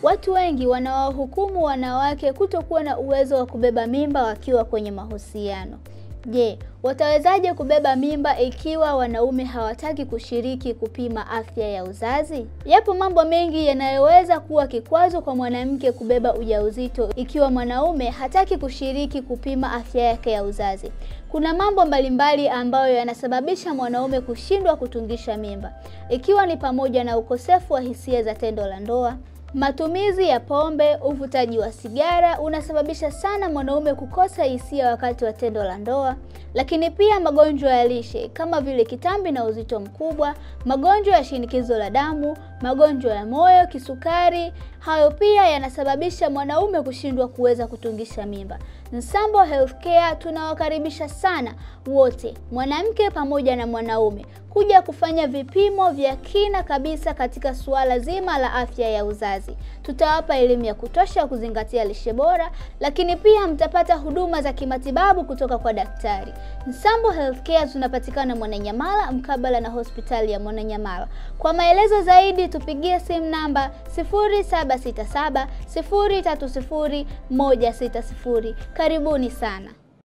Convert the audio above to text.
Watu wengi wanawahukumu wanawake kutokuwa na uwezo wa kubeba mimba wakiwa kwenye mahusiano. Je, watawezaje kubeba mimba ikiwa wanaume hawataki kushiriki kupima afya ya uzazi? Yapo mambo mengi yanayoweza kuwa kikwazo kwa mwanamke kubeba ujauzito ikiwa mwanaume hataki kushiriki kupima afya yake ya uzazi. Kuna mambo mbalimbali ambayo yanasababisha mwanaume kushindwa kutungisha mimba, ikiwa ni pamoja na ukosefu wa hisia za tendo la ndoa. Matumizi ya pombe, uvutaji wa sigara unasababisha sana mwanaume kukosa hisia wakati wa tendo la ndoa. Lakini pia magonjwa ya lishe kama vile kitambi na uzito mkubwa, magonjwa ya shinikizo la damu, magonjwa ya moyo, kisukari, hayo pia yanasababisha mwanaume kushindwa kuweza kutungisha mimba. Nsambo Healthcare tunawakaribisha sana wote, mwanamke pamoja na mwanaume, kuja kufanya vipimo vya kina kabisa katika suala zima la afya ya uzazi. Tutawapa elimu ya kutosha kuzingatia lishe bora, lakini pia mtapata huduma za kimatibabu kutoka kwa daktari. Nsambo Healthcare tunapatikana Mwananyamala mkabala na hospitali ya Mwananyamala. Kwa maelezo zaidi tupigie simu namba 0767 030 160. Karibuni sana.